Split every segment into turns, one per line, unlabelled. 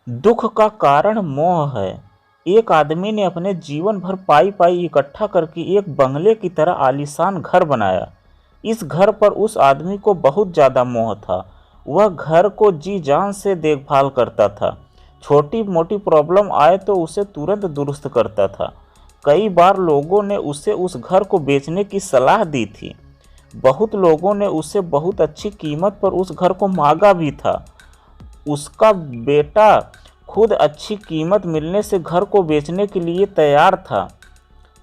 दुख का कारण मोह है। एक आदमी ने अपने जीवन भर पाई पाई इकट्ठा करके एक बंगले की तरह आलीशान घर बनाया। इस घर पर उस आदमी को बहुत ज़्यादा मोह था। वह घर को जी जान से देखभाल करता था। छोटी मोटी प्रॉब्लम आए तो उसे तुरंत दुरुस्त करता था। कई बार लोगों ने उसे उस घर को बेचने की सलाह दी थी। बहुत लोगों ने उसे बहुत अच्छी कीमत पर उस घर को मांगा भी था। उसका बेटा खुद अच्छी कीमत मिलने से घर को बेचने के लिए तैयार था,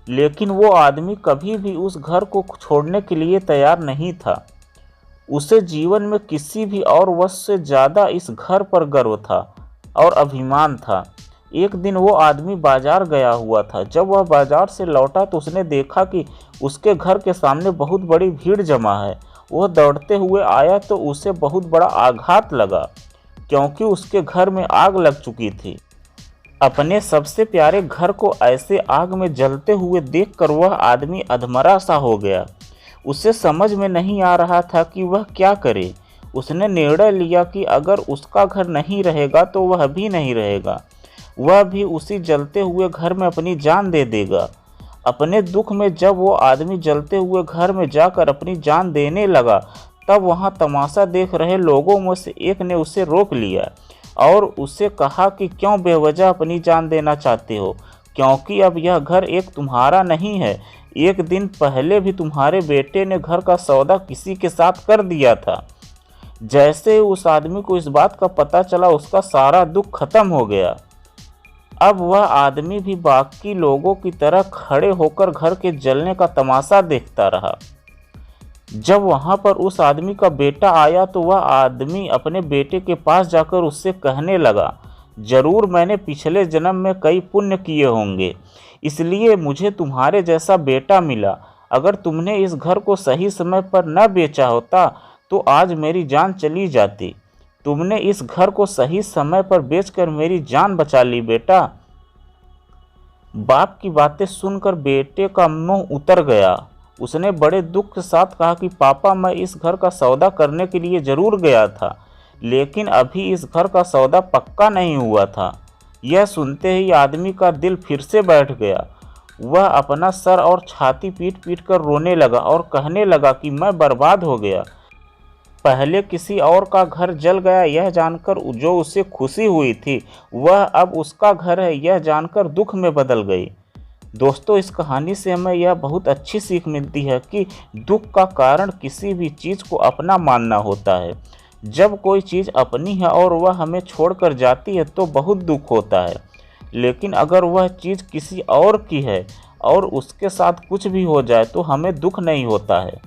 लेकिन वो आदमी कभी भी उस घर को छोड़ने के लिए तैयार नहीं था। उसे जीवन में किसी भी और वस्तु से ज़्यादा इस घर पर गर्व था और अभिमान था। एक दिन वो आदमी बाजार गया हुआ था। जब वह बाजार से लौटा तो उसने देखा कि उसके घर के सामने बहुत बड़ी भीड़ जमा है। वह दौड़ते हुए आया तो उसे बहुत बड़ा आघात लगा, क्योंकि उसके घर में आग लग चुकी थी। अपने सबसे प्यारे घर को ऐसे आग में जलते हुए देखकर वह आदमी अधमरा सा हो गया। उसे समझ में नहीं आ रहा था कि वह क्या करे। उसने निर्णय लिया कि अगर उसका घर नहीं रहेगा तो वह भी नहीं रहेगा। वह भी उसी जलते हुए घर में अपनी जान दे देगा। अपने दुख में जब वो आदमी जलते हुए घर में जाकर अपनी जान देने लगा, तब वहाँ तमाशा देख रहे लोगों में से एक ने उसे रोक लिया और उससे कहा कि क्यों बेवजह अपनी जान देना चाहते हो, क्योंकि अब यह घर एक तुम्हारा नहीं है। एक दिन पहले भी तुम्हारे बेटे ने घर का सौदा किसी के साथ कर दिया था। जैसे उस आदमी को इस बात का पता चला, उसका सारा दुख खत्म हो गया। अब वह आदमी भी बाकी लोगों की तरह खड़े होकर घर के जलने का तमाशा देखता रहा। जब वहां पर उस आदमी का बेटा आया तो वह आदमी अपने बेटे के पास जाकर उससे कहने लगा, जरूर मैंने पिछले जन्म में कई पुण्य किए होंगे, इसलिए मुझे तुम्हारे जैसा बेटा मिला। अगर तुमने इस घर को सही समय पर न बेचा होता तो आज मेरी जान चली जाती। तुमने इस घर को सही समय पर बेचकर मेरी जान बचा ली बेटा। बाप की बातें सुनकर बेटे का मुंह उतर गया। उसने बड़े दुख के साथ कहा कि पापा, मैं इस घर का सौदा करने के लिए ज़रूर गया था, लेकिन अभी इस घर का सौदा पक्का नहीं हुआ था। यह सुनते ही आदमी का दिल फिर से बैठ गया। वह अपना सर और छाती पीट पीट कर रोने लगा और कहने लगा कि मैं बर्बाद हो गया। पहले किसी और का घर जल गया यह जानकर जो उसे खुशी हुई थी, वह अब उसका घर है यह जानकर दुख में बदल गई। दोस्तों, इस कहानी से हमें यह बहुत अच्छी सीख मिलती है कि दुख का कारण किसी भी चीज़ को अपना मानना होता है। जब कोई चीज़ अपनी है और वह हमें छोड़कर जाती है तो बहुत दुख होता है, लेकिन अगर वह चीज़ किसी और की है और उसके साथ कुछ भी हो जाए तो हमें दुख नहीं होता है।